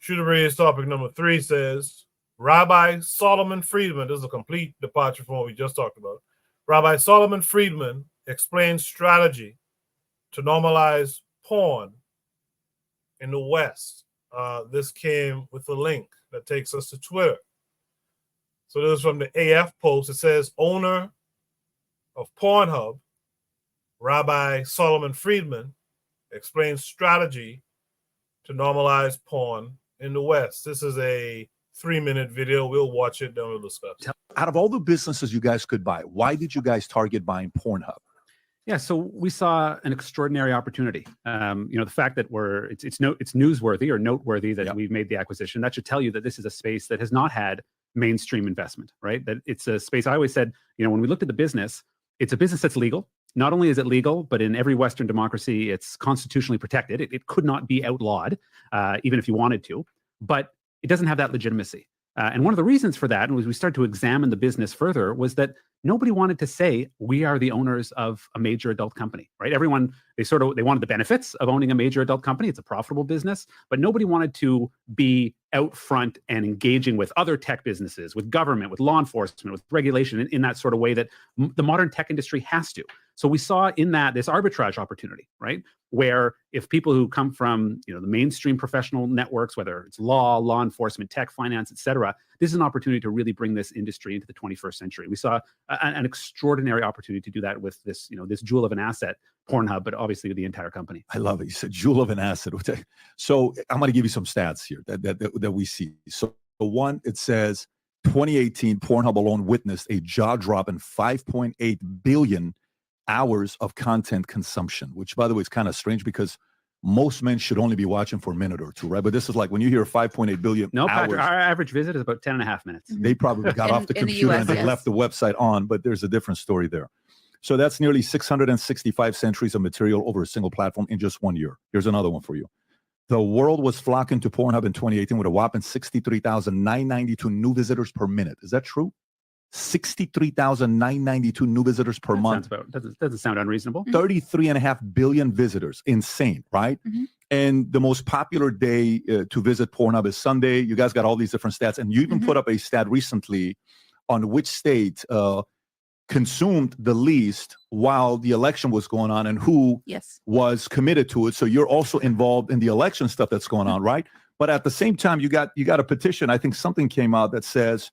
Shooter Breeze topic number 3 says, Rabbi Solomon Friedman, this is a complete departure from what we just talked about. Rabbi Solomon Friedman explains strategy to normalize porn in the West. This came with a link that takes us to Twitter. So this is from the AF post. It says, owner of Pornhub, Rabbi Solomon Friedman, explains strategy to normalize porn in the West. This is a 3-minute video. We'll watch it, then we'll discuss. Out of all the businesses you guys could buy, why did you guys target buying Pornhub? Yeah, so we saw an extraordinary opportunity. The fact that it's newsworthy or noteworthy that we've made the acquisition, that should tell you that this is a space that has not had mainstream investment, right? That it's a space, I always said, when we looked at the business, it's a business that's legal. Not only is it legal, but in every Western democracy, it's constitutionally protected. It could not be outlawed, even if you wanted to, but it doesn't have that legitimacy. And one of the reasons for that, and as we started to examine the business further, was that nobody wanted to say we are the owners of a major adult company, right? Everyone, they wanted the benefits of owning a major adult company. It's a profitable business, but nobody wanted to be out front and engaging with other tech businesses, with government, with law enforcement, with regulation in that sort of way that the modern tech industry has to. So we saw in that this arbitrage opportunity, right? Where if people who come from the mainstream professional networks, whether it's law enforcement, tech, finance, et cetera, this is an opportunity to really bring this industry into the 21st century. We saw an extraordinary opportunity to do that with this, this jewel of an asset, Pornhub, but obviously the entire company. I love it. You said jewel of an asset. So I'm going to give you some stats here that we see. So the one, it says 2018, Pornhub alone witnessed a jaw-dropping 5.8 billion hours of content consumption, which, by the way, is kind of strange because most men should only be watching for a minute or two, right? But this is like when you hear 5.8 billion hours. Patrick, our average visit is about 10.5 minutes. They probably got off the computer and they left the website on, but there's a different story there. So that's nearly 665 centuries of material over a single platform in just 1 year. Here's another one for you. The world was flocking to Pornhub in 2018 with a whopping 63,992 new visitors per minute. Is that true? 63,992 new visitors per month. Doesn't sound unreasonable. 33.5 billion visitors. Insane, right? Mm-hmm. And the most popular day to visit Pornhub is Sunday. You guys got all these different stats. And you even put up a stat recently on which state consumed the least while the election was going on and who was committed to it. So you're also involved in the election stuff that's going on, right? But at the same time, you got a petition. I think something came out that says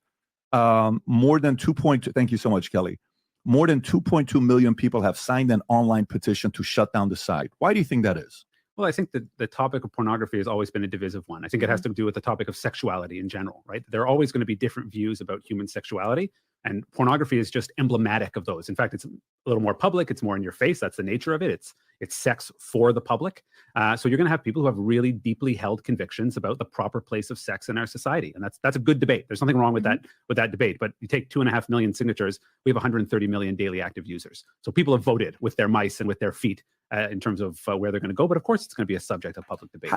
more than 2.2, thank you so much, Kelly. More than 2.2 million people have signed an online petition to shut down the site. Why do you think that is? Well, I think that the topic of pornography has always been a divisive one. I think it has to do with the topic of sexuality in general, right? There are always going to be different views about human sexuality, and pornography is just emblematic of those. In fact, it's a little more public. It's more in your face. That's the nature of it. It's sex for the public. So you're going to have people who have really deeply held convictions about the proper place of sex in our society, and that's a good debate. There's nothing wrong with that debate. But you take 2.5 million signatures, we have 130 million daily active users. So people have voted with their mice and with their feet in terms of where they're going to go. But of course, it's going to be a subject of public debate.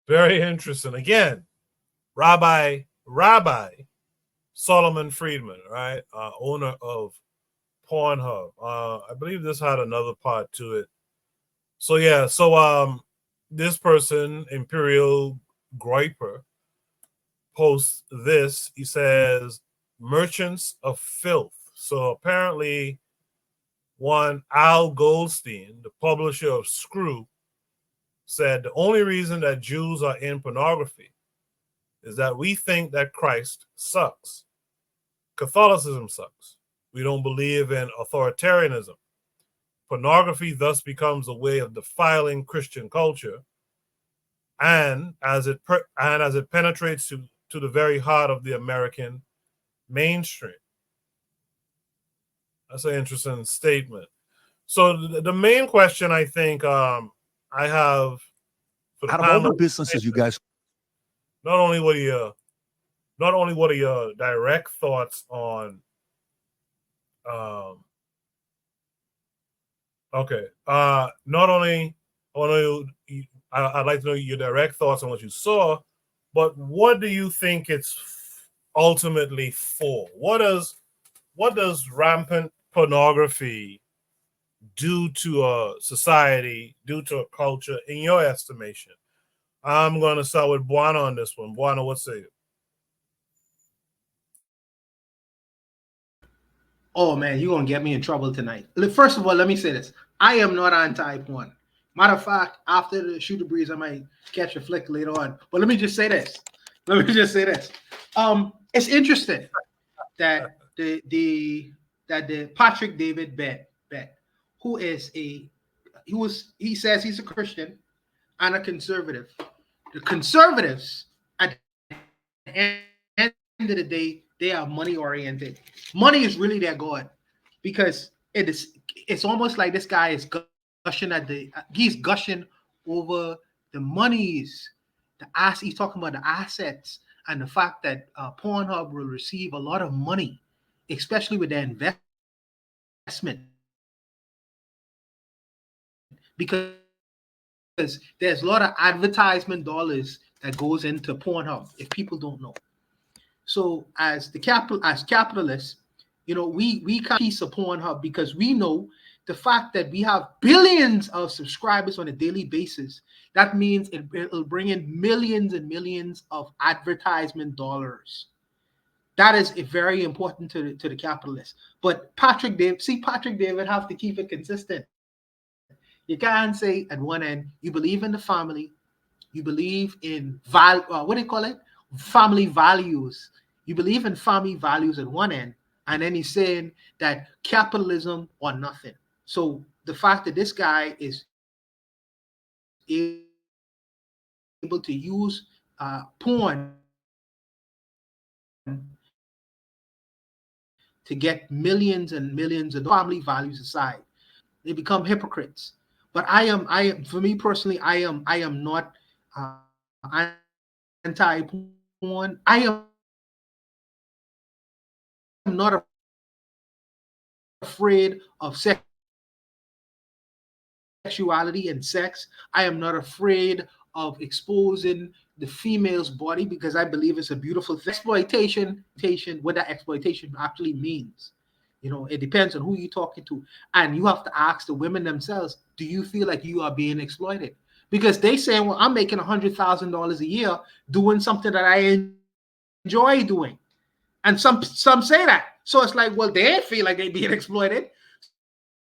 Very interesting. Again, Rabbi Solomon Friedman, right? Owner of Pornhub. I believe this had another part to it. So yeah, this person, Imperial Groiper, posts this. He says, merchants of filth. So apparently one Al Goldstein, the publisher of Screw, said the only reason that Jews are in pornography is that we think that Christ sucks. Catholicism sucks. We don't believe in authoritarianism. Pornography thus becomes a way of defiling Christian culture, and as it penetrates to the very heart of the American mainstream. That's an interesting statement. So the main question I think I have for the out of all the businesses you guys, not only what are your direct thoughts on not only I'd like to know your direct thoughts on what you saw, but what do you think it's ultimately for? What does rampant pornography due to a society, due to a culture, in your estimation? I'm going to start with Buana on this one. Buana, what say you? Oh man, you're gonna get me in trouble tonight. First of all, let me say this: I am not anti-porn. Matter of fact, after the shoot the breeze, I might catch a flick later on. But let me just say this. It's interesting that the Patrick David Bet, who is he says he's a Christian and a conservative. The conservatives at the end of the day, they are money oriented. Money is really their god, because it's almost like this guy is gushing he's gushing over the monies, he's talking about the assets and the fact that Pornhub will receive a lot of money, especially with their investment, because there's a lot of advertisement dollars that goes into Pornhub, if people don't know. So as capitalists, we can't piece of Pornhub, because we know the fact that we have billions of subscribers on a daily basis. That means it'll bring in millions and millions of advertisement dollars. That is very important to the capitalists. But Patrick David have to keep it consistent. You can't say at one end you believe in the family, you believe in family values. You believe in family values at one end, and then he's saying that capitalism or nothing. So the fact that this guy is able to use porn to get millions and millions of family values aside, they become hypocrites. But for me personally, I am not anti-porn. I am not afraid of sexuality and sex. I am not afraid of exposing the female's body, because I believe it's a beautiful thing. Exploitation, what that exploitation actually means. It depends on who you're talking to. And you have to ask the women themselves, do you feel like you are being exploited? Because they say, well, I'm making $100,000 a year doing something that I enjoy doing. And some say that. So it's like, well, they feel like they're being exploited.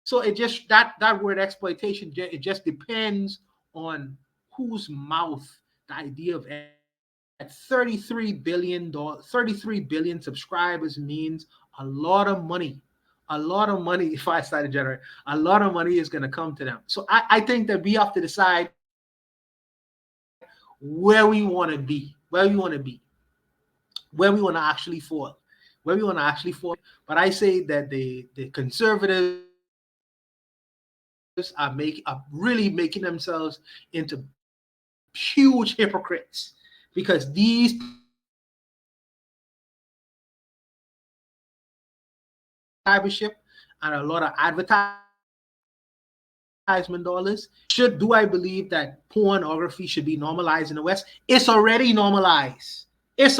So it just, that word exploitation, it just depends on whose mouth the idea of at 33 billion subscribers means a lot of money. If I started generating, a lot of money is going to come to them. So I think that we have to decide where we want to be, where we want to actually fall. But I say that the conservatives are really making themselves into huge hypocrites, because these subscribership and a lot of advertisement dollars. Do I believe that pornography should be normalized in the West? It's already normalized. If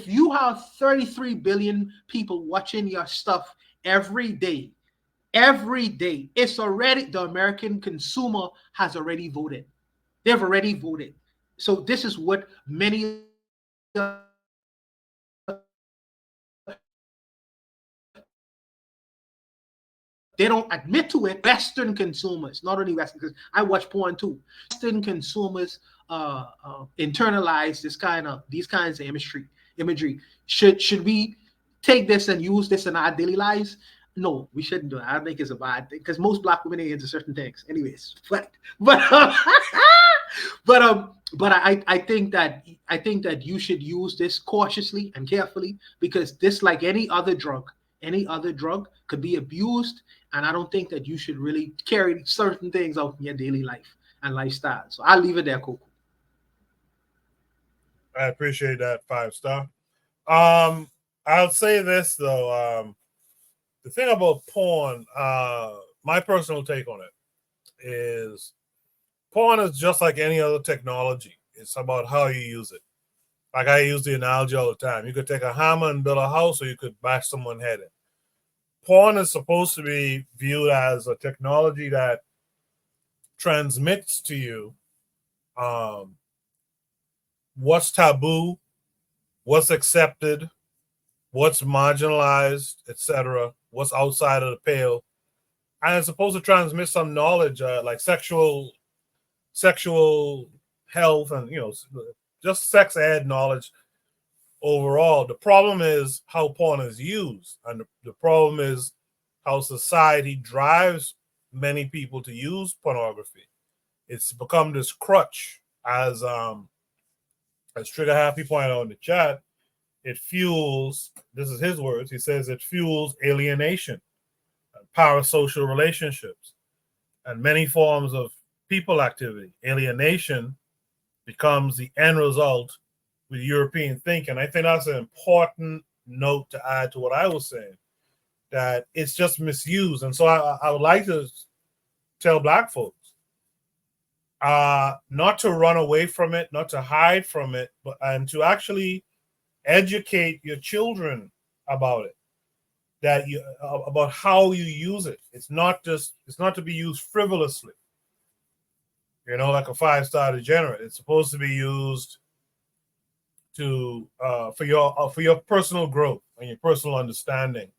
you have 33 billion people watching your stuff every day, it's already, the American consumer has already voted. They've already voted. So this is what many they don't admit to it. Western consumers, not only Western, because I watch porn too. Western consumers internalize these kinds of imagery. Should we take this and use this in our daily lives? No, we shouldn't do it. I don't think it's a bad thing, because most Black women are into certain things. Anyways, but I think that you should use this cautiously and carefully, because this, like any other drug could be abused, and I don't think that you should really carry certain things out in your daily life and lifestyle. So I'll leave it there, Coco. I appreciate that 5-star. I'll say this though. The thing about porn, my personal take on it is porn is just like any other technology. It's about how you use it. Like I use the analogy all the time. You could take a hammer and build a house, or you could bash someone's head in. porn is supposed to be viewed as a technology that transmits to you what's taboo, what's accepted, what's marginalized, etc., what's outside of the pale, and it's supposed to transmit some knowledge, like sexual health, and just sex ed knowledge overall. The problem is how porn is used, and the problem is how society drives many people to use pornography. It's become this crutch, as Trigger Happy pointed out in the chat. It fuels, this is his words, he says it fuels alienation, parasocial relationships, and many forms of people activity. Alienation becomes the end result with European thinking. I think that's an important note to add to what I was saying, that it's just misused. And so I would like to tell Black folks not to run away from it, not to hide from it, and to actually educate your children about it, about how you use it. It's not to be used frivolously, like a 5-star degenerate. It's supposed to be used to for your personal growth and your personal understanding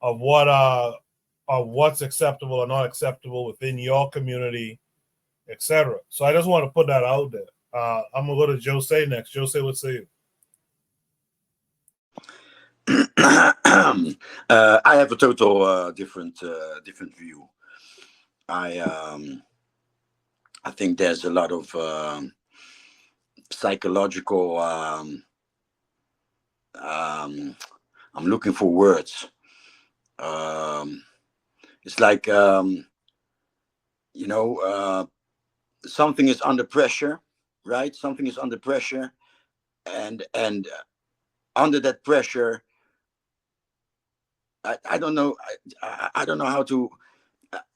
of what's acceptable or not acceptable within your community, etc. So I just want to put that out there. I'm gonna go to Jose next. Jose, what say you? I have a total different view. I think there's a lot of psychological. I'm looking for words. It's like something is under pressure, right? Something is under pressure, and under that pressure, I don't know. I don't know how to.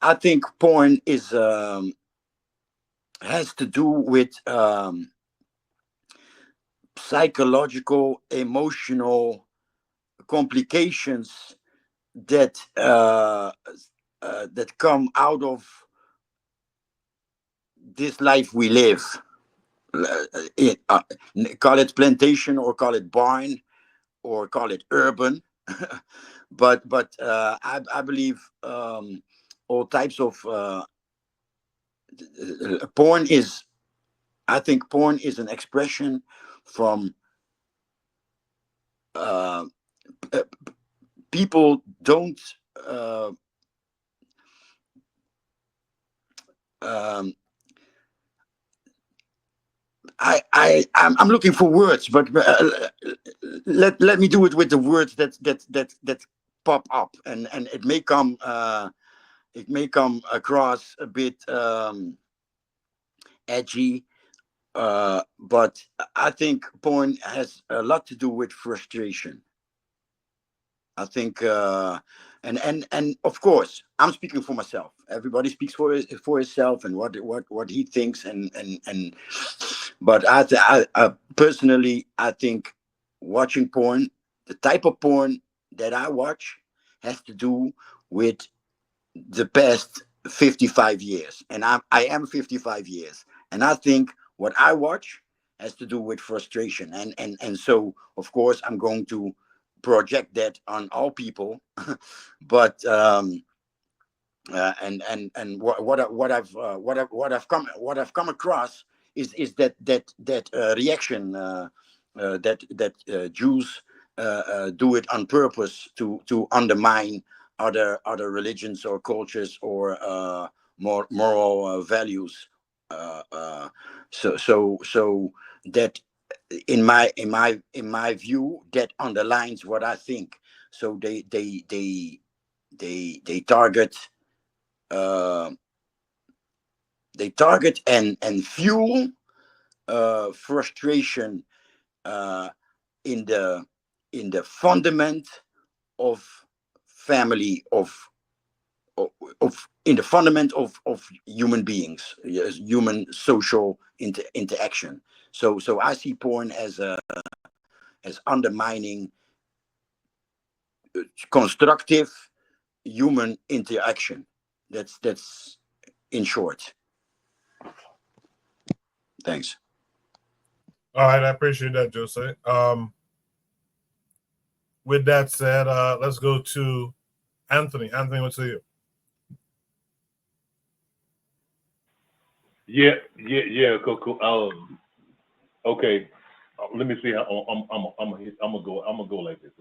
I think porn is has to do with psychological, emotional complications that that come out of this life we live. Call it plantation, or call it barn, or call it urban. but I believe all types of porn is. I think porn is an expression from people don't. I'm looking for words, but let me do it with the words that pop up, and it may come across a bit edgy, but I think porn has a lot to do with frustration. I think, and of course, I'm speaking for myself. Everybody speaks for himself and what he thinks, but I personally, I think watching porn, the type of porn that I watch, has to do with the past 55 years, and I am 55 years, and I think what I watch has to do with frustration, and so of course I'm going to project that on all people, but what I've come across is that reaction that Jews do it on purpose to undermine other religions or cultures or more moral values. So that in my view, that underlines what I think. So they target and fuel frustration in the fundament of family, in the fundament of human beings, human social interaction. So I see porn as undermining constructive human interaction. That's in short. Thanks. All right, I appreciate that, Jose. With that said, let's go to Anthony. Anthony, what's to you? Yeah, cool. Okay, let me see how I'm gonna go like this.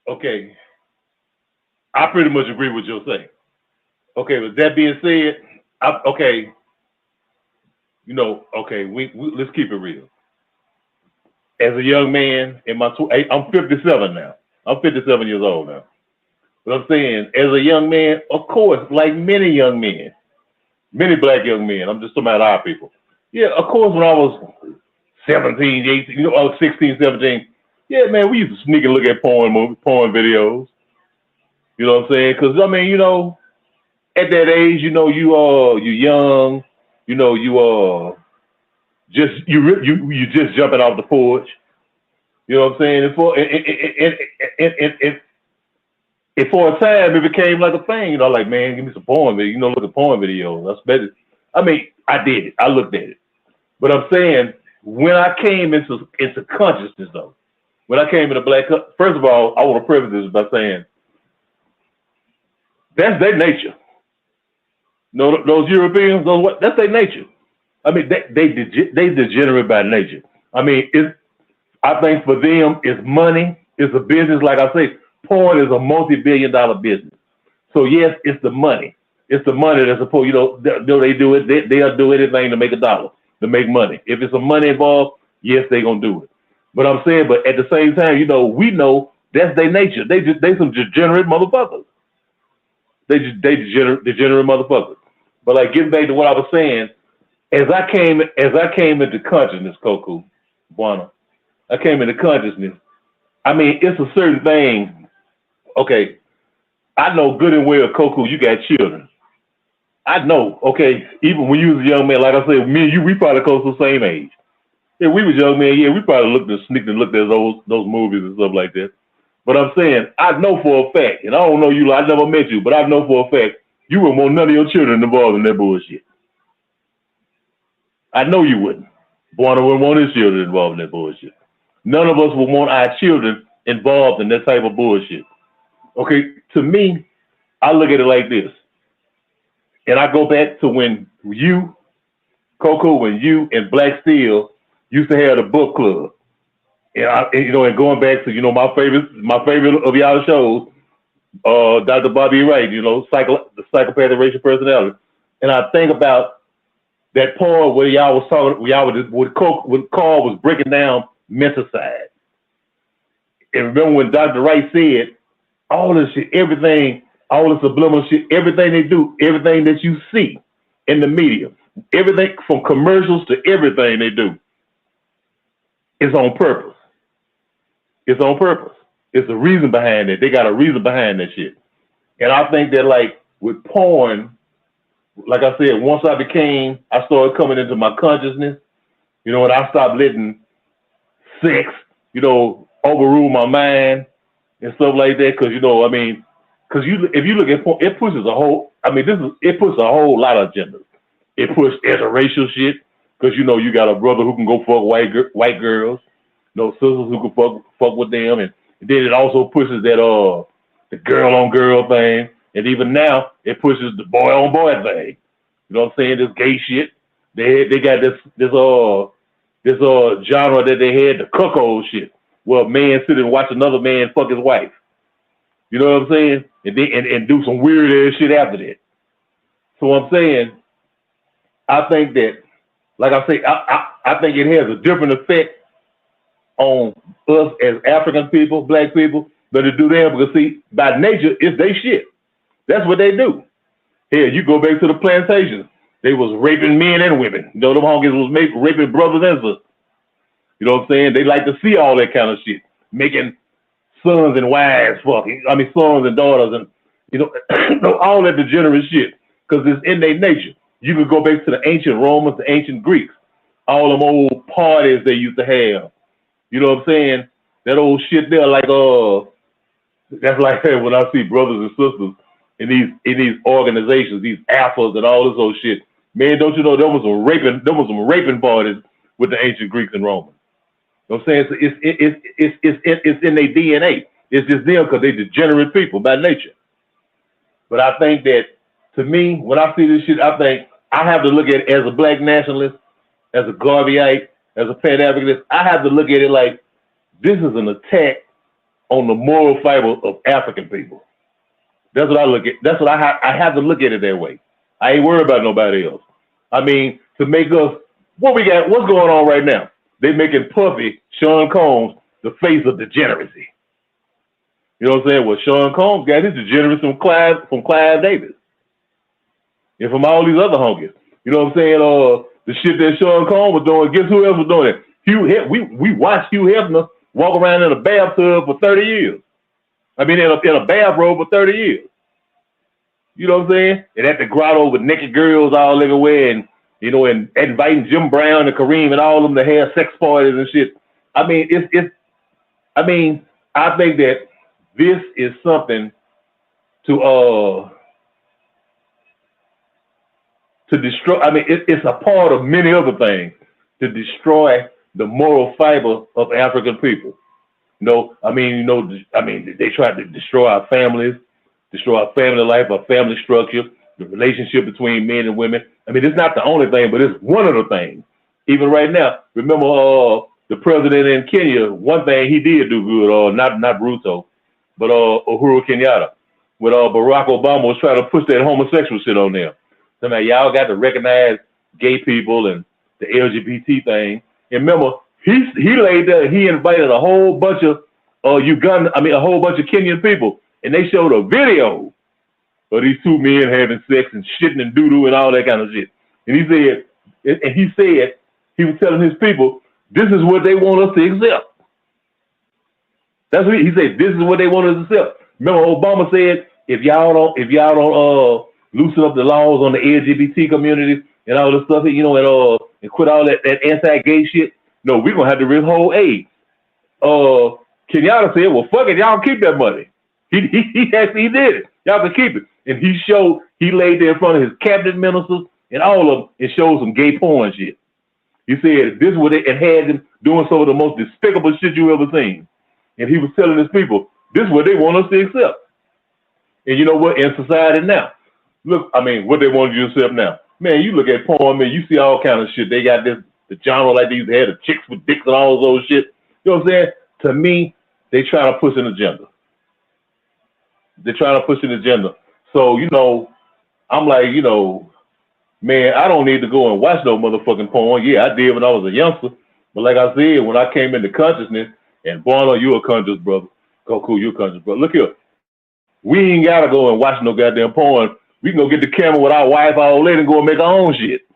Okay, I pretty much agree with you saying. Okay, with that being said, okay, let's keep it real. As a young man, I'm 57 now. I'm 57 years old now. But I'm saying, as a young man, of course, like many young men, many black young men, I'm just talking about our people. Yeah, of course, when I was 17, 18, I was 16, 17, yeah, man, we used to sneak and look at porn videos. You know what I'm saying? Because, I mean, at that age, you're young, you just jumping off the porch. You know what I'm saying? And for a time, it became like a thing. Like, man, give me some porn video. Look at porn videos. That's better. I mean, I did it. I looked at it. But I'm saying, when I came into consciousness, though, when I came into first of all, I want to preface this by saying, that's their nature. Those Europeans, that's their nature. I mean, they degenerate by nature. I mean, I think for them, it's money. It's a business. Like I say, porn is a multi-billion-dollar business. So yes, it's the money. It's the money that's supposed. They do it. They'll do anything to make a dollar, to make money. If it's some money involved, yes, they're gonna do it. But I'm saying, but at the same time, we know that's their nature. They some degenerate motherfuckers. They degenerate motherfuckers. But like getting back to what I was saying, as I came into consciousness, Coco, Buana, I came into consciousness. I mean, it's a certain thing. Okay, I know good and well, Coco, you got children. I know. Okay, even when you was a young man, like I said, me and you, we probably close to the same age. Yeah, we was young men. Yeah, we probably sneaked and looked at those movies and stuff like that. But I'm saying, I know for a fact, and I don't know you, I never met you, but I know for a fact, you wouldn't want none of your children involved in that bullshit. I know you wouldn't. Buana wouldn't want his children involved in that bullshit. None of us would want our children involved in that type of bullshit. Okay, to me, I look at it like this. And I go back to when you, Coco, when you and Black Steel used to have the book club. And going back to, my favorite of y'all shows, Dr. Bobby Wright, the psychopathic racial personality. And I think about that part where y'all was talking, when Carl was breaking down menticide. And remember when Dr. Wright said, all this shit, everything, all this subliminal shit, everything they do, everything that you see in the media, everything from commercials to everything they do is on purpose. It's on purpose. It's a reason behind it. They got a reason behind that shit. And I think that like with porn, like I said, once I started coming into my consciousness, and I stopped letting sex, overrule my mind and stuff like that. Cause if you look at porn, it pushes it puts a whole lot of agendas. It pushes interracial shit. Cause you got a brother who can go fuck white girls, sisters who can fuck with them. And then it also pushes that, the girl on girl thing. And even now it pushes the boy on boy thing. You know what I'm saying? This gay shit. They got this genre that they had, the cuckold shit. Well, a man sit and watch another man fuck his wife. You know what I'm saying? And do some weird ass shit after that. So I'm saying, I think that, like I say, I think it has a different effect on us as African people, black people, than to do them, because see, by nature, it's they shit. That's what they do. Here, you go back to the plantations. They was raping men and women. Them honkies was raping brothers and sisters. You know what I'm saying? They like to see all that kind of shit. Making sons and wives fucking. Sons and daughters and, all that degenerate shit. Because it's in their nature. You can go back to the ancient Romans, the ancient Greeks. All them old parties they used to have. You know what I'm saying? That old shit there, like, That's like when I see brothers and sisters in these organizations, these alphas and all this old shit. Man, don't you know there was some raping parties with the ancient Greeks and Romans. You know what I'm saying? It's in their DNA. It's just them because they degenerate people by nature. But I think that, to me, when I see this shit, I think I have to look at it as a black nationalist, as a Garveyite, as a Pan-Africanist. I have to look at it like this is an attack on the moral fiber of African people. That's what I look at. That's what I have to look at it that way. I ain't worried about nobody else. I mean, to make us, what's going on right now? They making Puffy, Sean Combs, the face of degeneracy. You know what I'm saying? Well, Sean Combs got his degeneracy from Clive Davis. And from all these other honkies. You know what I'm saying? The shit that Sean Combs was doing, guess who else was doing it? We watched Hugh Hefner walk around in a bathtub for 30 years. I mean, in a bathrobe for 30 years. You know what I'm saying? And at the grotto with naked girls all everywhere, and you know, and inviting Jim Brown and Kareem and all of them to have sex parties and shit. I mean, I think that this is something to destroy. I mean, it's a part of many other things to destroy the moral fiber of African people. They tried to destroy our families, destroy our family life, our family structure, the relationship between men and women. I mean, it's not the only thing, but it's one of the things. Even right now, remember the president in Kenya, one thing he did do good, not Ruto, but Uhuru Kenyatta, when Barack Obama was trying to push that homosexual shit on them. So now y'all got to recognize gay people and the LGBT thing. And remember, he laid there, he invited a whole bunch of a whole bunch of Kenyan people, and they showed a video of these two men having sex and shitting and doo-doo and all that kind of shit. And he said, he was telling his people, this is what they want us to accept. That's what he said, this is what they want us to accept. Remember, Obama said, if y'all don't loosen up the laws on the LGBT community and all this stuff, you know, and quit all that anti-gay shit, no, we're gonna have to withhold aid. Kenyatta said, well, fuck it, y'all keep that money. He actually did it. Y'all can keep it. And he laid there in front of his cabinet ministers and all of them and showed some gay porn shit. He said this is what and had them doing some of the most despicable shit you ever seen. And he was telling his people, this is what they want us to accept. And you know what? In society now, look, I mean, what they want you to accept now. Man, you look at porn, man, you see all kind of shit. They got the genre like these, they had the chicks with dicks and all those shit. You know what I'm saying? To me, they try to push an agenda. They're trying to push an agenda. So, you know, I'm like, you know, man, I don't need to go and watch no motherfucking porn. Yeah, I did when I was a youngster. But like I said, when I came into consciousness, and Bono, you a conscious brother. Cool, you a conscious brother. Look here. We ain't got to go and watch no goddamn porn. We can go get the camera with our wife, our old lady, and go and make our own shit.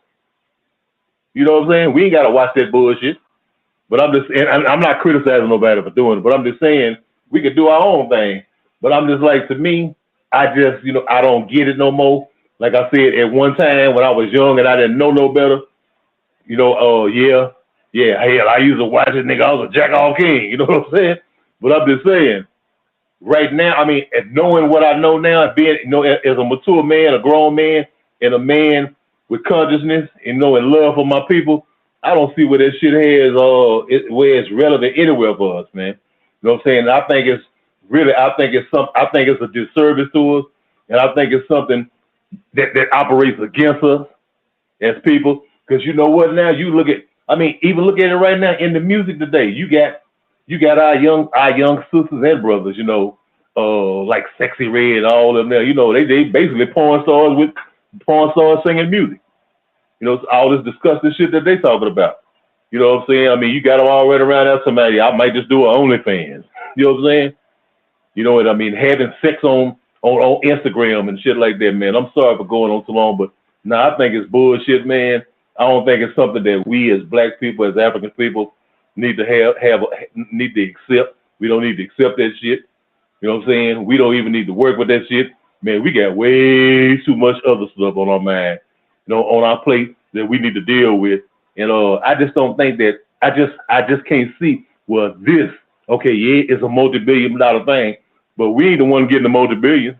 You know what I'm saying? We ain't got to watch that bullshit. But I'm not criticizing nobody for doing it, but I'm just saying we can do our own thing. But I'm just like, to me, I just, you know, I don't get it no more. Like I said, at one time when I was young and I didn't know no better, you know, hell, I used to watch it, nigga. I was a jack off king, you know what I'm saying? But I'm just saying, right now, I mean, knowing what I know now, being, you know, as a mature man, a grown man, and a man with consciousness, you know, and love for my people, I don't see where that shit has, where it's relevant anywhere for us, man. You know what I'm saying? I think it's a disservice to us, and I think it's something that operates against us as people. Because you know what? Now you look at, I mean, even look at it right now in the music today. You got our young sisters and brothers, you know, like Sexy Red and all of them there. You know, they basically porn stars singing music. You know, all this disgusting shit that they talking about. You know what I'm saying? I mean, you got them all right around there. Somebody, I might just do an OnlyFans. You know what I'm saying? You know what I mean? Having sex on Instagram and shit like that, man. I'm sorry for going on so long, but I think it's bullshit, man. I don't think it's something that we as black people, as African people, need to need to accept. We don't need to accept that shit. You know what I'm saying? We don't even need to work with that shit. Man, we got way too much other stuff on our mind, you know, on our plate that we need to deal with. And I just don't think that, I just can't see, well, this, okay, yeah, it's a multi-billion-dollar thing, but we ain't the one getting the multi-billions.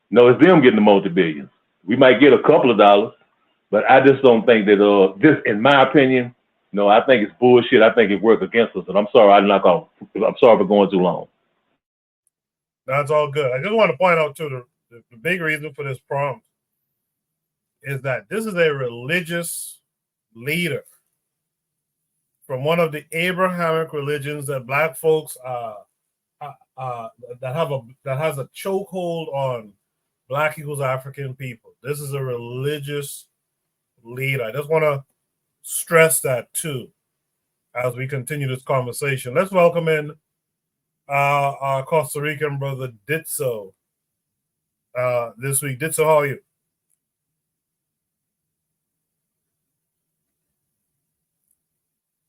No, it's them getting the multi-billions. We might get a couple of dollars, but I just don't think that this, in my opinion, no, I think it's bullshit. I think it works against us, and I'm sorry I'm sorry for going too long. That's all good. I just want to point out too the big reason for this prompt is that this is a religious leader from one of the Abrahamic religions that Black folks that has a chokehold on Black equals African people. This is a religious leader. I just want to stress that too as we continue this conversation. Let's welcome in our Costa Rican brother Ditso this week. Ditso, how are you?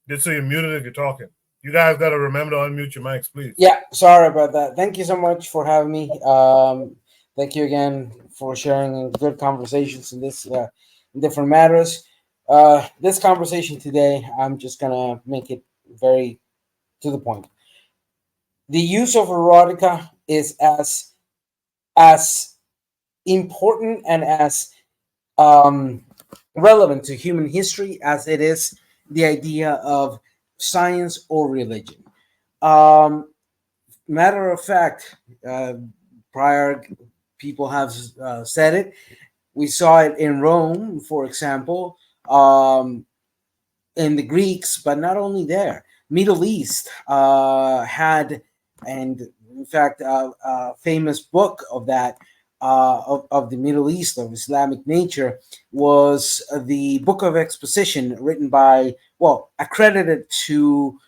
Ditso, you're muted if you're talking. You guys got to remember to unmute your mics, please. Yeah, sorry about that. Thank you so much for having me. Thank you again for sharing good conversations in this different matters. This conversation today, I'm just gonna make it very to the point. The use of erotica is as important and as relevant to human history as it is the idea of science or religion. Matter of fact, prior people have said it. We saw it in Rome, for example, in the Greeks, but not only there. Middle East had, and in fact, a famous book of that, of the Middle East, of Islamic nature, was the Book of Exposition, written by, well, accredited to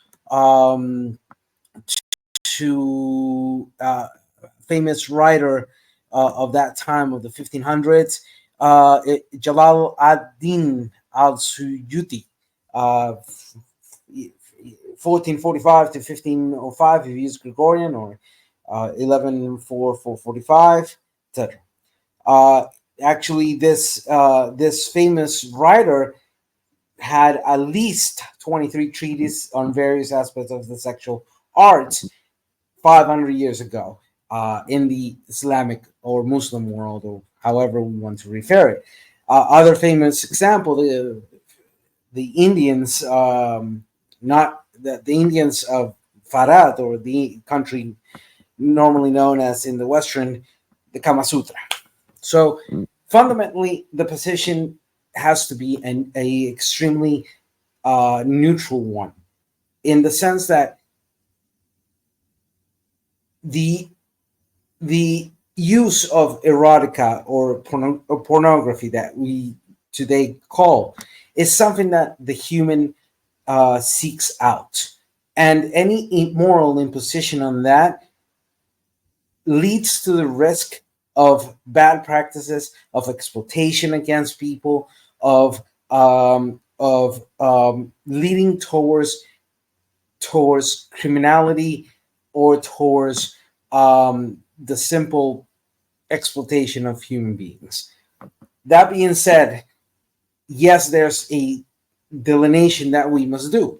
famous writer of that time, of the 1500s, Jalal ad-Din al-Suyuti, 1445 to 1505, if you use Gregorian, or 114445, etc. Actually, this famous writer had at least 23 treatises on various aspects of the sexual arts 500 years ago in the Islamic or Muslim world, or however we want to refer it. Other famous example, the Indians, not the Indians of Farad, or the country normally known as in the Western, the Kama Sutra. So fundamentally, the position has to be an extremely neutral one, in the sense that the use of erotica or pornography that we today call is something that the human seeks out, and any immoral imposition on that leads to the risk of bad practices, of exploitation against people, of leading towards criminality, or towards the simple exploitation of human beings. That being said, yes, there's a delineation that we must do.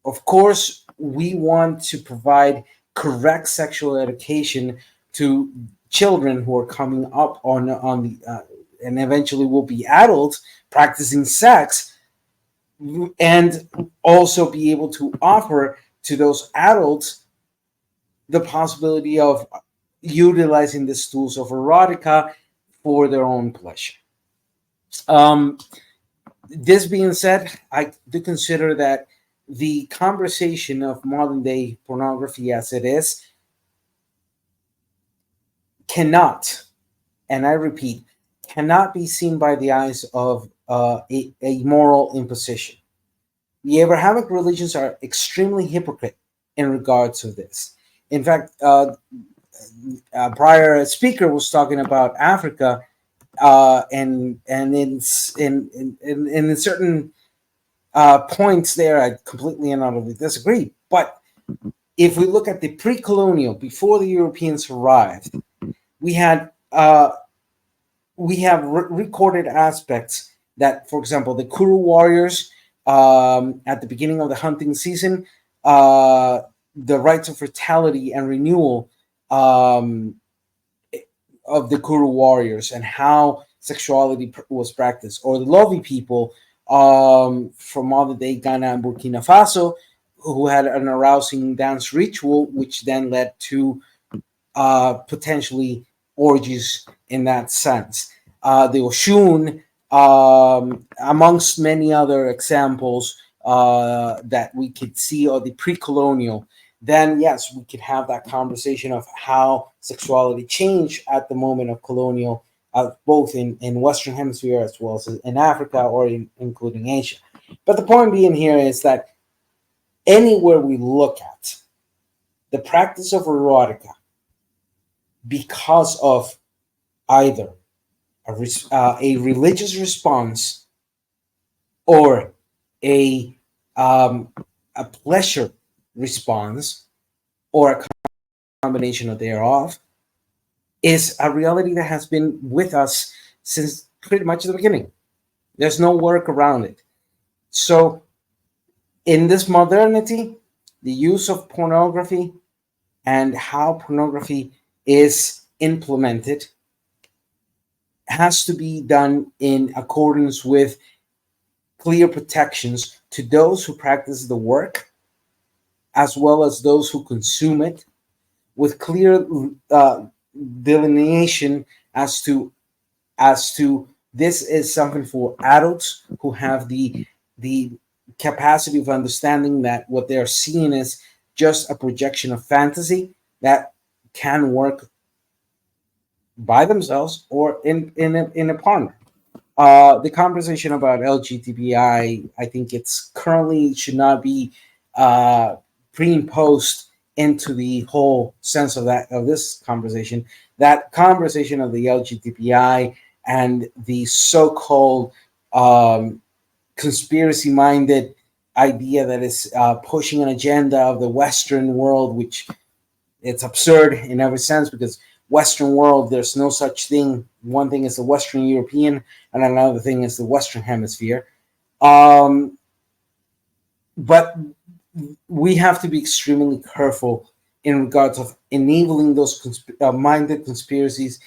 Of course, we want to provide correct sexual education to children who are coming up on the and eventually will be adults practicing sex, and also be able to offer to those adults the possibility of utilizing the tools of erotica for their own pleasure. This being said, I do consider that the conversation of modern day pornography as it is cannot, and I repeat, cannot be seen by the eyes of a moral imposition. The Abrahamic religions are extremely hypocrite in regards to this. In fact, prior speaker was talking about Africa, and in certain points there, I completely and utterly disagree. But if we look at the pre-colonial, before the Europeans arrived, we have recorded aspects that, for example, the Kuru warriors at the beginning of the hunting season the rites of fertility and renewal of the Kuru warriors and how sexuality was practiced, or the Lovi people from modern-day Ghana and Burkina Faso, who had an arousing dance ritual, which then led to potentially orgies in that sense. The Oshun, amongst many other examples that we could see, or the pre-colonial, then yes, we could have that conversation of how sexuality changed at the moment of colonial, both in Western Hemisphere as well as in Africa, or including Asia. But the point being here is that anywhere we look at the practice of erotica, because of either a religious response or a pleasure response, or a combination of thereof, is a reality that has been with us since pretty much the beginning. There's no work around it. So in this modernity, the use of pornography and how pornography is implemented has to be done in accordance with clear protections to those who practice the work, as well as those who consume it, with clear delineation as to this is something for adults who have the capacity of understanding that what they're seeing is just a projection of fantasy that can work by themselves or in a partner. The conversation about LGBTI, I think it's currently should not be pre-imposed into the whole sense of this conversation. That conversation of the LGBTI and the so-called conspiracy-minded idea that is pushing an agenda of the Western world, which it's absurd in every sense, because Western world, there's no such thing. One thing is the Western European, and another thing is the Western Hemisphere. But we have to be extremely careful in regards of enabling those minded conspiracies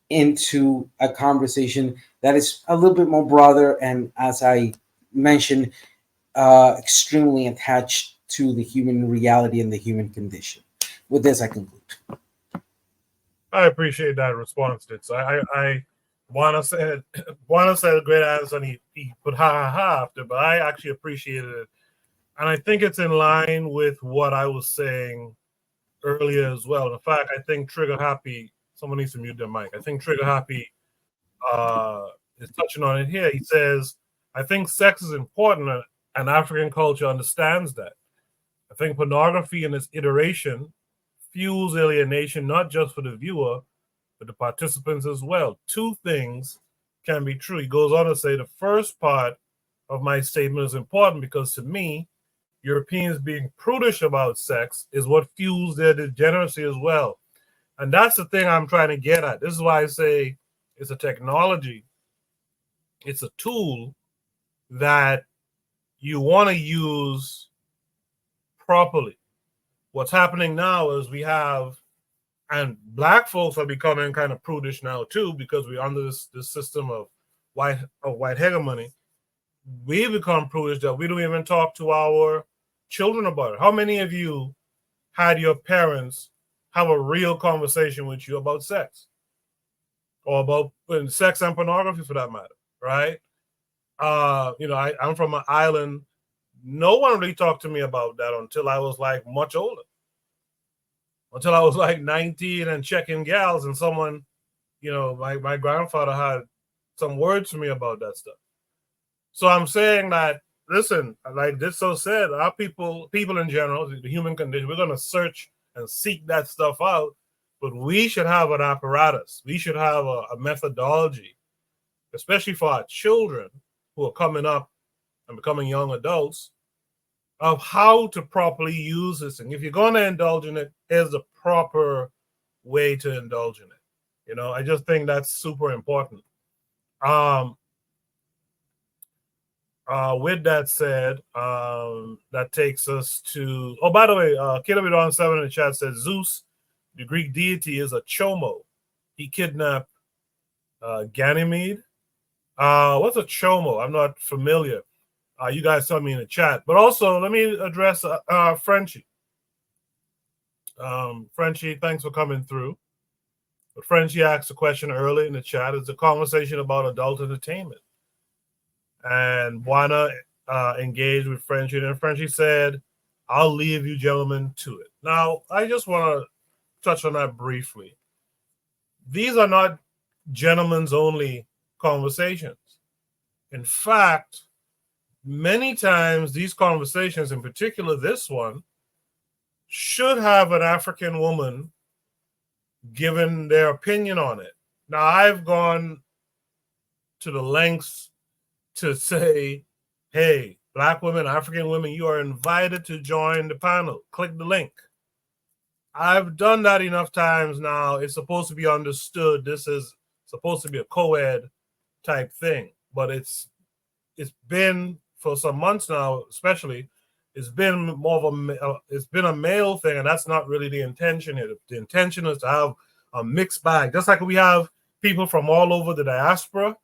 into a conversation that is a little bit more broader, and as I mentioned, extremely attached to the human reality and the human condition. With this, I conclude. I appreciate that response, Ditz. I Juana said a great answer, and he put ha ha ha after, but I actually appreciated it. And I think it's in line with what I was saying earlier as well. In fact, I think Trigger Happy, someone needs to mute their mic. I think Trigger Happy is touching on it here. He says, I think sex is important, and African culture understands that. I think pornography in its iteration fuels alienation, not just for the viewer, but the participants as well. Two things can be true. He goes on to say the first part of my statement is important because to me, Europeans being prudish about sex is what fuels their degeneracy as well. And that's the thing I'm trying to get at. This is why I say it's a technology. It's a tool that you want to use properly. What's happening now is we have, and black folks are becoming kind of prudish now too, because we're under this system of white hegemony. We become prudish that we don't even talk to our children about it. How many of you had your parents have a real conversation with you about sex, or about sex and pornography for that matter, right? I'm from an island. No one really talked to me about that until I was like much older. Until I was like 19 and checking gals, and someone, my grandfather had some words to me about that stuff. So I'm saying that, listen, like this so said, our people in general, the human condition, we're going to search and seek that stuff out, but we should have an apparatus. We should have a methodology, especially for our children who are coming up and becoming young adults, of how to properly use this thing. If you're going to indulge in it, here's the proper way to indulge in it. I just think that's super important. With that said, that takes us to. Oh, by the way, KW7 in the chat says Zeus, the Greek deity, is a chomo. He kidnapped Ganymede. What's a chomo? I'm not familiar. You guys tell me in the chat. But also, let me address Frenchie. Frenchie, thanks for coming through. But Frenchie asked a question early in the chat. It's a conversation about adult entertainment. And Buana engaged with Frenchie, and Frenchie said, I'll leave you gentlemen to it. Now, I just want to touch on that briefly. These are not gentlemen's only conversations. In fact, many times these conversations, in particular this one, should have an African woman given their opinion on it. Now, I've gone to the lengths to say, hey, Black women, African women, you are invited to join the panel. Click the link. I've done that enough times now. It's supposed to be understood. This is supposed to be a co-ed type thing. But it's been, for some months now, especially, it's been more of a male thing, and that's not really the intention here. The intention is to have a mixed bag. Just like we have people from all over the diaspora,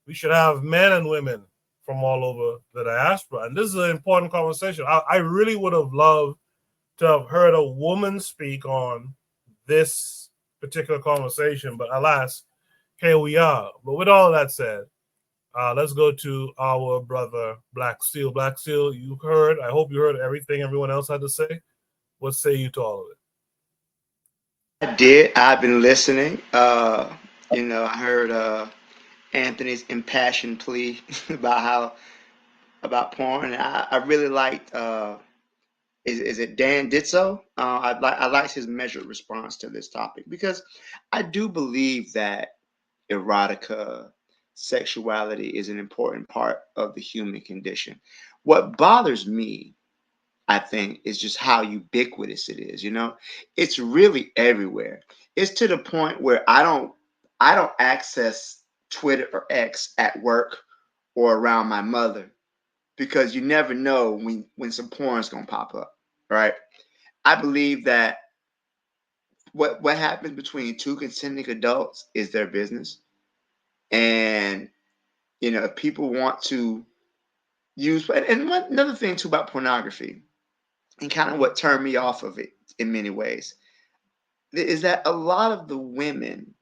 we should have men and women from all over the diaspora. And this is an important conversation. I really would have loved to have heard a woman speak on this particular conversation, but alas, here we are. But with all that said, let's go to our brother Black Steel. Black Steel, you heard, I hope you heard everything everyone else had to say. What say you to all of it? I did. I've been listening. I heard Anthony's impassioned plea about porn. And I really liked is it Dan Ditso? I liked his measured response to this topic, because I do believe that erotica, sexuality is an important part of the human condition. What bothers me, I think, is just how ubiquitous it is. It's really everywhere. It's to the point where I don't access Twitter or X at work or around my mother, because you never know when some porn is gonna pop up, right? I believe that what happens between two consenting adults is their business, and if people want to use, and another thing too about pornography, and kind of what turned me off of it in many ways, is that a lot of the women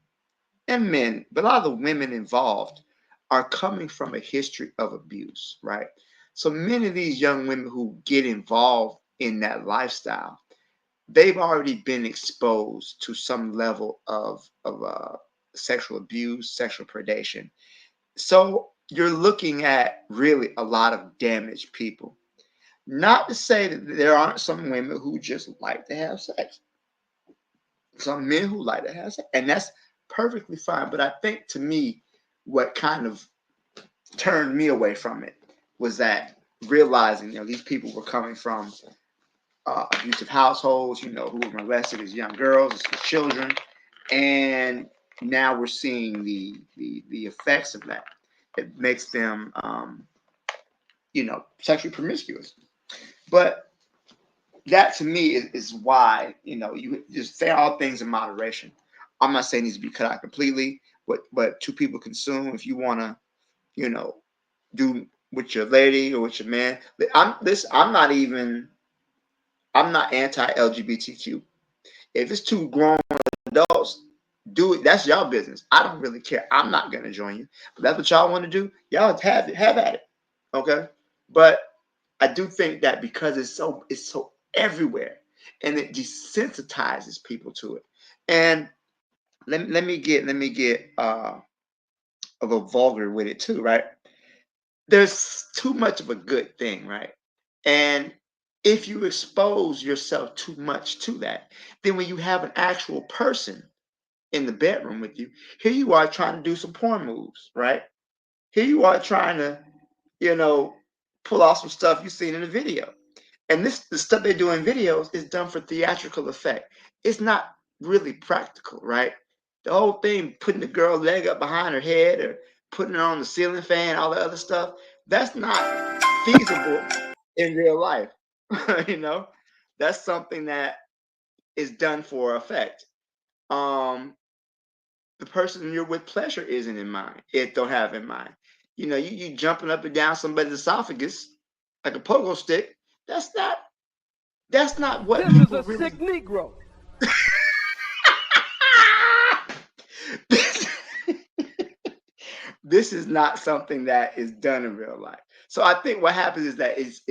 and men, but a lot of the women involved are coming from a history of abuse, right? So many of these young women who get involved in that lifestyle, they've already been exposed to some level of sexual abuse, sexual predation. So you're looking at really a lot of damaged people. Not to say that there aren't some women who just like to have sex. Some men who like to have sex, and that's perfectly fine. But I think, to me, what kind of turned me away from it was that realizing, these people were coming from abusive households, who were molested as young girls, as children, and now we're seeing the effects of that. It makes them, sexually promiscuous. But that, to me, is why, you just say all things in moderation. I'm not saying it needs to be cut out completely, but two people consume. If you want to, do with your lady or with your man, I'm not anti-LGBTQ. If it's two grown adults, do it. That's y'all business. I don't really care. I'm not gonna join you, but that's what y'all want to do. Y'all have at it. Okay, but I do think that because it's so everywhere, and it desensitizes people to it. And let me get a little vulgar with it too, right? There's too much of a good thing, right? And if you expose yourself too much to that, then when you have an actual person in the bedroom with you, here you are trying to do some porn moves, right? Here you are trying to, pull off some stuff you've seen in the video. And the stuff they do in videos is done for theatrical effect. It's not really practical, right? The whole thing, putting the girl's leg up behind her head or putting her on the ceiling fan, all the other stuff, That's not feasible in real life. You know, that's something that is done for effect. The person you're with pleasure isn't in mind. It don't have in mind. You know, you jumping up and down somebody's esophagus like a pogo stick. That's not what This is people a really. sick Negro. this, this is not something that is done in real life. So I think what happens is that it's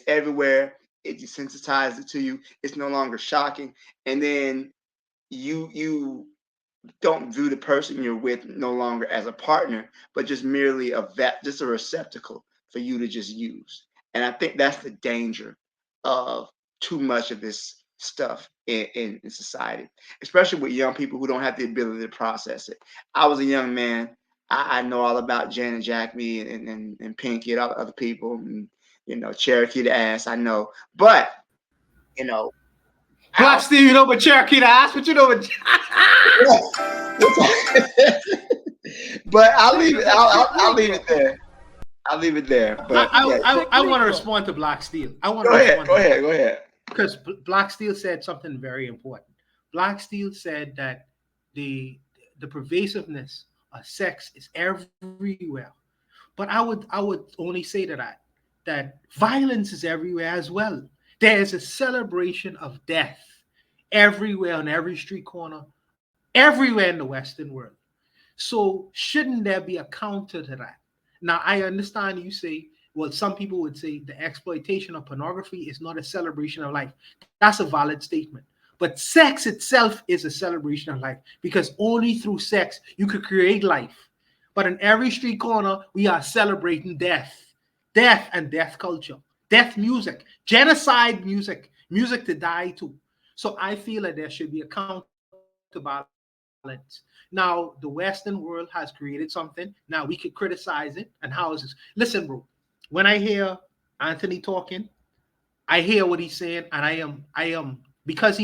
everywhere. It desensitizes it to you. It's no longer shocking, and then you don't view the person you're with no longer as a partner, but just merely just a receptacle for you to just use. And I think that's the danger of too much of this stuff in society, especially with young people who don't have the ability to process it. I was a young man. I know all about Jan and Jack Me and Pinky and all the other people, and Cherokee the ass. I know, but Black Steve, you know, but Cherokee the ass, but you know, but but I'll leave it. I'll leave it there. I'll leave it there. But I want to respond to Black Steel. Go ahead. Because Black Steel said something very important. Black Steel said that the pervasiveness of sex is everywhere. But I would only say to that violence is everywhere as well. There's a celebration of death everywhere on every street corner, everywhere in the Western world. So shouldn't there be a counter to that? Now, I understand you say, well, some people would say the exploitation of pornography is not a celebration of life. That's a valid statement. But sex itself is a celebration of life, because only through sex you could create life. But in every street corner, we are celebrating death and death culture, death music, genocide music, music to die to. So I feel that there should be a counterbalance. Now, the Western world has created something. Now we could criticize it. And how is this? Listen, bro, when I hear Anthony talking, I hear what he's saying, and I am because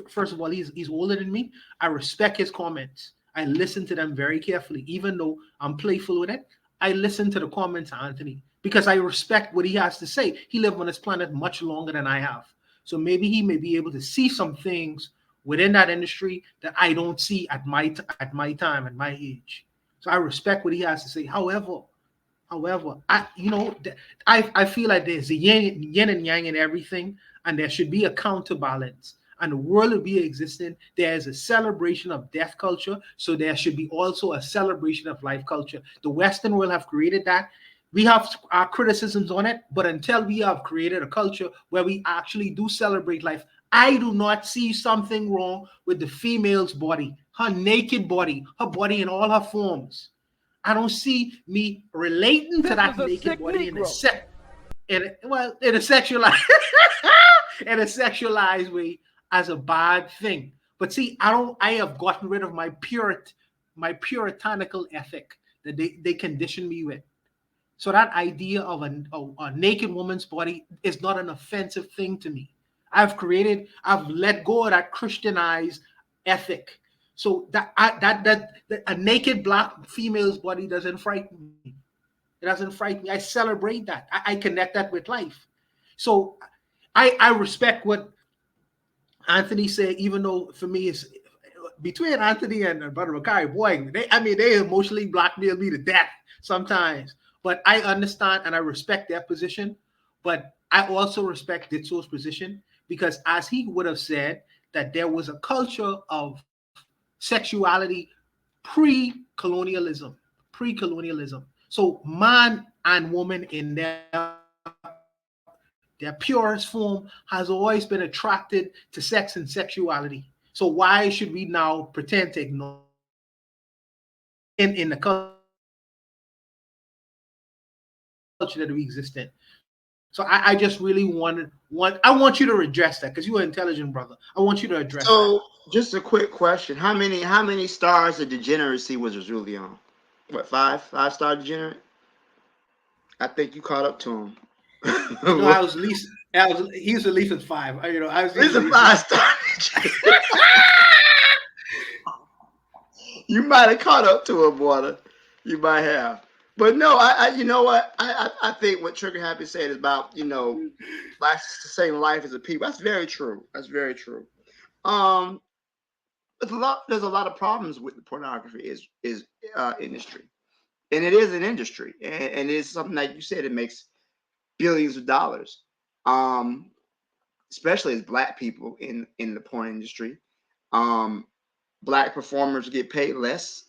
first of all, he's older than me. I respect his comments. I listen to them very carefully, even though I'm playful with it. I listen to the comments, Anthony, because I respect what he has to say. He lived on this planet much longer than I have. So maybe he may be able to see some things within that industry that I don't see at my time, at my age. So I respect what he has to say. However, I feel like there's a yin and yang in everything, and there should be a counterbalance. And the world will be existing. There's a celebration of death culture, so there should be also a celebration of life culture. The Western world have created that. We have our criticisms on it, but until we have created a culture where we actually do celebrate life, I do not see something wrong with the female's body, her naked body, her body in all her forms. I don't see me relating to that naked body in a sexualized in a sexualized way as a bad thing. But see, I have gotten rid of my puritanical ethic that they conditioned me with. So that idea of a naked woman's body is not an offensive thing to me. I've let go of that Christianized ethic. So that a naked black female's body doesn't frighten me. It doesn't frighten me. I celebrate that. I connect that with life. So I respect what Anthony said, even though for me it's between Anthony and Brother Makari, boy, they emotionally blackmail me to death sometimes. But I understand and I respect their position. But I also respect Ditso's position, because as he would have said, that there was a culture of sexuality pre-colonialism. So man and woman in their purest form has always been attracted to sex and sexuality. So why should we now pretend to ignore in the culture that we exist in? So I just really want you to address that, because you're an intelligent brother. I want you to address that. So just a quick question: How many stars of degeneracy was really on? What, 5-star degenerate? I think you caught up to him. No, he was at least at 5. I was He's a 5-star. You might have caught up to him, water. You might have. But no, you know what? I think what Trigger Happy said is about, life, saying life as a people. That's very true. That's very true. Um, there's a lot of problems with the pornography is industry, and it is an industry, and it's something like you said, it makes billions of dollars. Um, especially as black people in the porn industry. Um, Black performers get paid less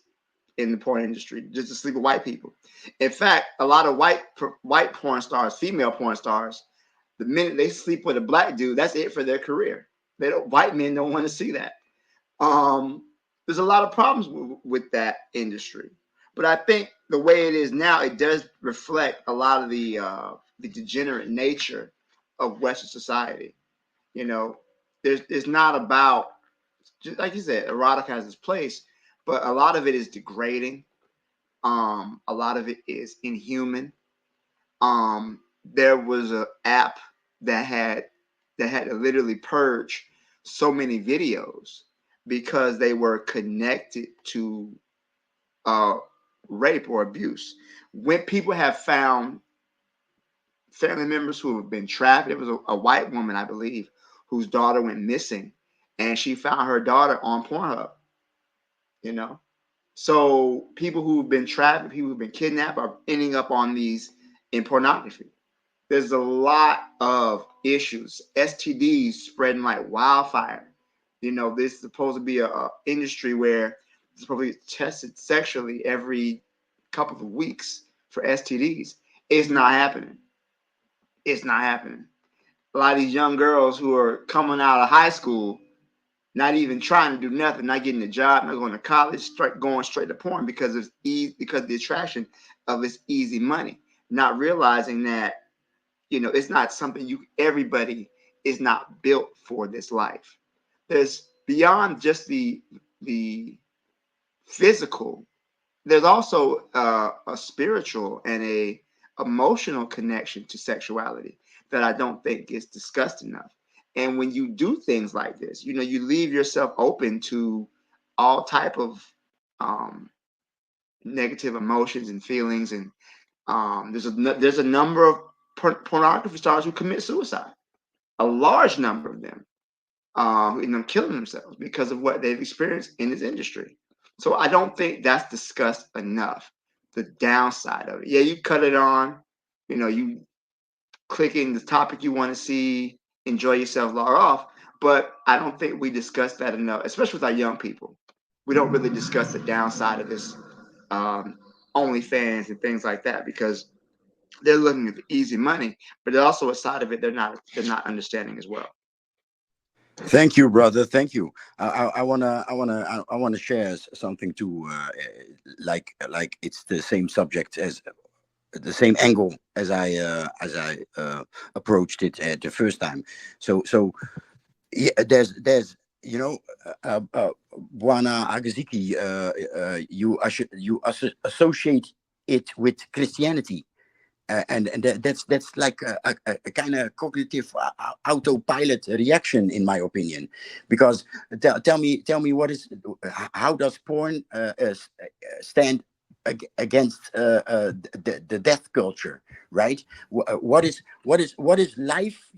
in the porn industry just to sleep with white people. In fact, a lot of white porn stars, female porn stars, the minute they sleep with a black dude, that's it for their career. White men don't want to see that. There's a lot of problems with that industry, but I think the way it is now, it does reflect a lot of the degenerate nature of Western society. You know, it's not about, just like you said, erotica has its place, but a lot of it is degrading. A lot of it is inhuman. There was an app that had to literally purge so many videos because they were connected to rape or abuse. When people have found family members who have been trapped, it was a white woman, I believe, whose daughter went missing, and she found her daughter on Pornhub. You know, so people who've been trapped, people who've been kidnapped, are ending up on these in pornography. There's a lot of issues. STDs spreading like wildfire. This is supposed to be a industry where it's probably tested sexually every couple of weeks for STDs. It's not happening. It's not happening. A lot of these young girls who are coming out of high school, not even trying to do nothing, not getting a job, not going to college, going straight to porn because of because of the attraction of this easy money, not realizing that it's not something everybody is not built for this life. There's beyond just the physical. There's also a spiritual and a emotional connection to sexuality that I don't think is discussed enough. And when you do things like this, you leave yourself open to all type of negative emotions and feelings. And there's a number of pornography stars who commit suicide. A large number of them end up killing themselves because of what they've experienced in this industry. So I don't think that's discussed enough. The downside of it. Yeah, you cut it on, you clicking the topic you want to see, enjoy yourself, log off. But I don't think we discuss that enough, especially with our young people. We don't really discuss the downside of this OnlyFans and things like that because they're looking at the easy money, but there's also a side of it they're not understanding as well. Thank you, brother. Thank you. I wanna share something too. Like it's the same subject as the same angle as I approached it the first time. So yeah, there's Buana Agaziki. You associate it with Christianity. And that's like a kind of cognitive autopilot reaction, in my opinion, because tell me how does porn stand against the death culture, right? What is life?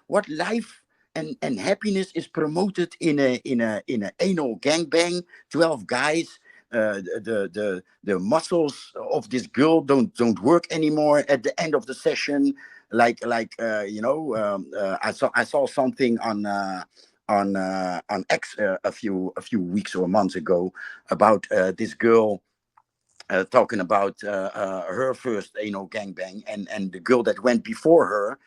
What life and happiness is promoted in a anal gangbang, 12 guys. The muscles of this girl don't work anymore at the end of the session. I saw something on X a few weeks or months ago about this girl talking about her first anal gangbang, and the girl that went before her.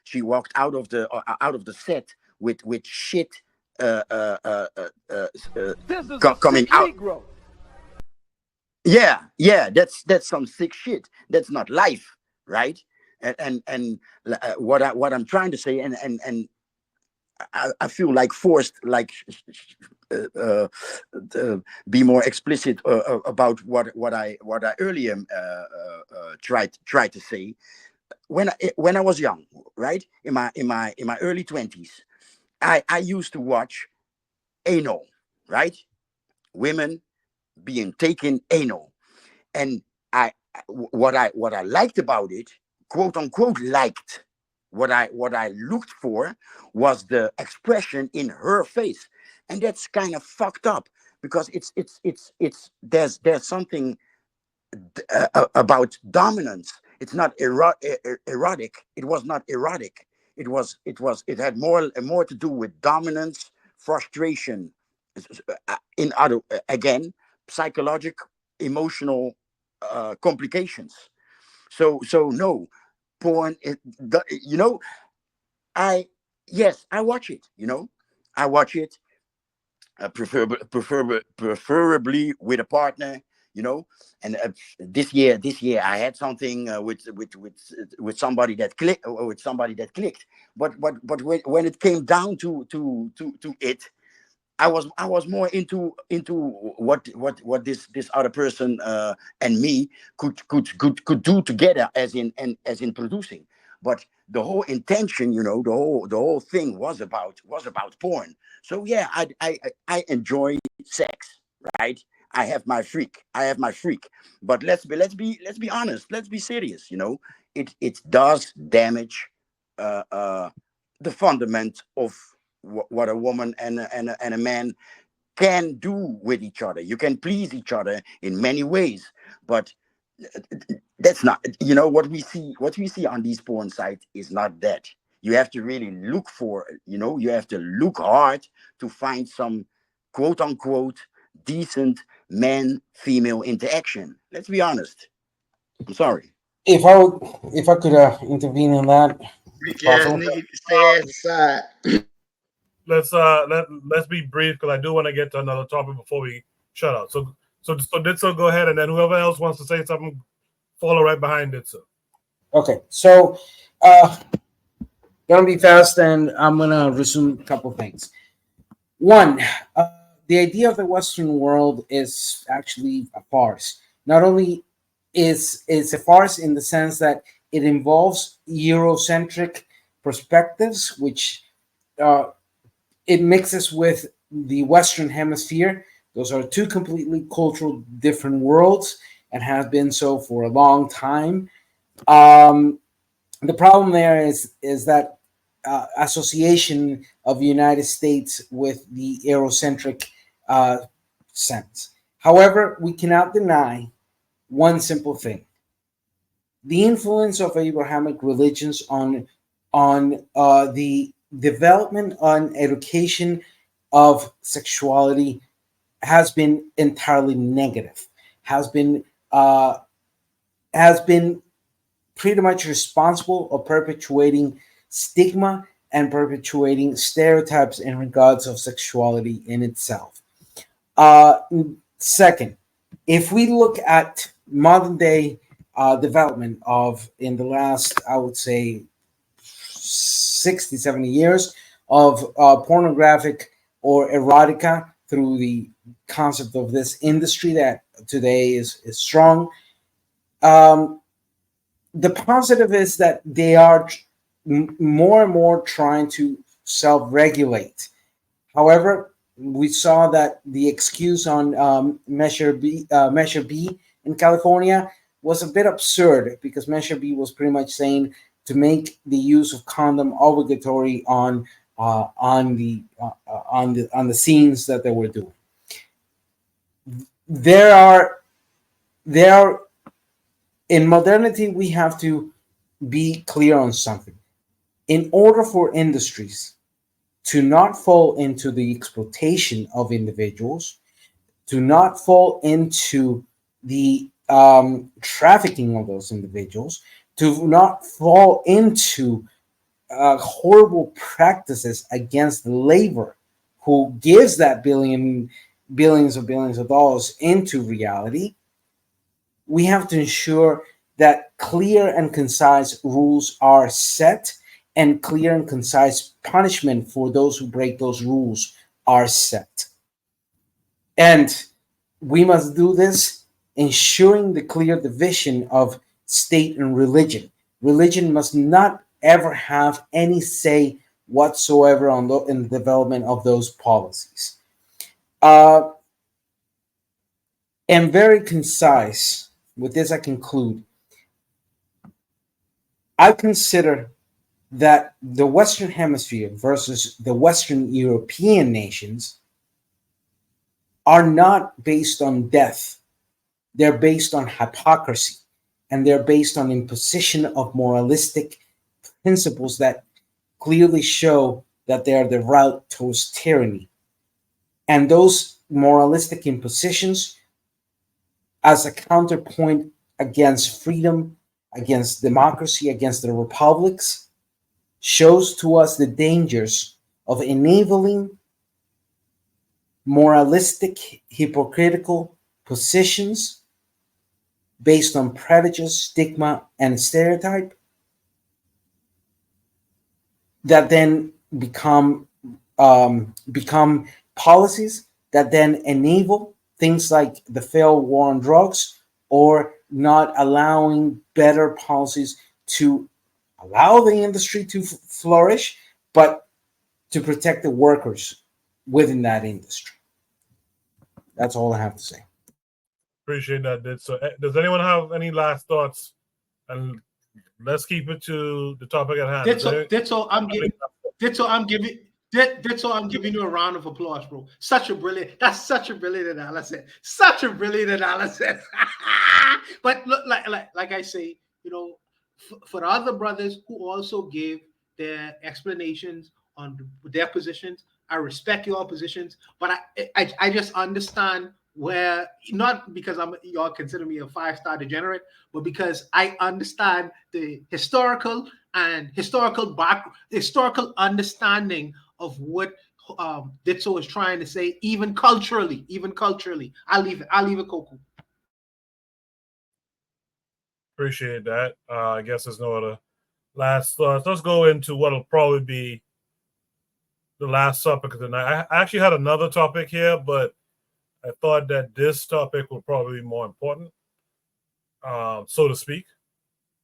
She walked out of the set with shit coming out. Negro. Yeah, that's some sick shit. That's not life, right? And what I'm trying to say, and I feel like forced, like to be more explicit about what I earlier tried to say. When I was young, right, in my early 20s, I used to watch anal, right? Women being taken anal. And what I liked about it, quote unquote liked, what I looked for was the expression in her face, and that's kind of fucked up because it's there's something about dominance. It's not erotic. It was not erotic. It had more to do with dominance, frustration, in other again psychological, emotional complications. So no, porn. I yes, I watch it. I watch it, preferably with a partner. And this year I had something with somebody that clicked, but when it came down to it, I was more into what this other person and me could do together, as in producing. But the whole intention, the whole thing was about porn. So yeah, I enjoy sex, right? I have my freak. But let's be honest. Let's be serious. It does damage the fundament of what a woman and a man can do with each other. You can please each other in many ways, but that's not, what we see on these porn sites is not that. You have to really look for, you have to look hard to find some quote unquote decent man female interaction. Let's be honest. I'm sorry. If I could intervene in that, Freak ass possible. nigga, stay ass aside. Let's be brief because I do want to get to another topic before we shut out. So Ditso, go ahead, and then whoever else wants to say something, follow right behind Ditso. Okay, so gonna be fast, and I'm gonna resume a couple things. One, the idea of the Western world is actually a farce. Not only is it's a farce in the sense that it involves Eurocentric perspectives, which uh, it mixes with the Western Hemisphere. Those are two completely cultural different worlds and have been so for a long time. Um, the problem there is that association of the United States with the Eurocentric uh, sense. However, we cannot deny one simple thing: the influence of Abrahamic religions on the development and education of sexuality has been entirely negative. Has been uh, has been pretty much responsible of perpetuating stigma and perpetuating stereotypes in regards of sexuality in itself. Uh, Second, if we look at modern day development of in the last, I would say, 60, 70 years of pornographic or erotica through the concept of this industry that today is strong. Um, the positive is that they are more and more trying to self-regulate. However, we saw that the excuse on Measure B in California was a bit absurd because Measure B was pretty much saying to make the use of condom obligatory on the scenes that they were doing. There are in modernity we have to be clear on something. In order for industries to not fall into the exploitation of individuals, to not fall into the trafficking of those individuals, to not fall into horrible practices against the labor who gives that billions of dollars into reality, we have to ensure that clear and concise rules are set and clear and concise punishment for those who break those rules are set. And we must do this ensuring the clear division of state and religion. Religion must not ever have any say whatsoever in the development of those policies. And very concise with this I conclude. I consider that the Western Hemisphere versus the Western European nations are not based on death. They're based on hypocrisy, and they're based on imposition of moralistic principles that clearly show that they are the route towards tyranny. And those moralistic impositions, as a counterpoint against freedom, against democracy, against the republics, shows to us the dangers of enabling moralistic, hypocritical positions based on prejudice, stigma, and stereotype that then become policies that then enable things like the failed war on drugs, or not allowing better policies to allow the industry to flourish, but to protect the workers within that industry. That's all I have to say. Appreciate that, Did. So, does anyone have any last thoughts? And let's keep it to the topic at hand. That's all I'm giving. That's all I'm giving you a round of applause, bro. That's such a brilliant analysis. Such a brilliant analysis. But look, like I say, you know, for the other brothers who also gave their explanations on their positions, I respect your positions, but I just understand where, not because y'all consider me a 5-star degenerate, but because I understand the historical understanding of what Ditso is trying to say, even culturally. I'll leave it, Coco. Appreciate that. I guess there's no other last thoughts. Let's go into what'll probably be the last topic of the night. I actually had another topic here, but I thought that this topic would probably be more important, so to speak.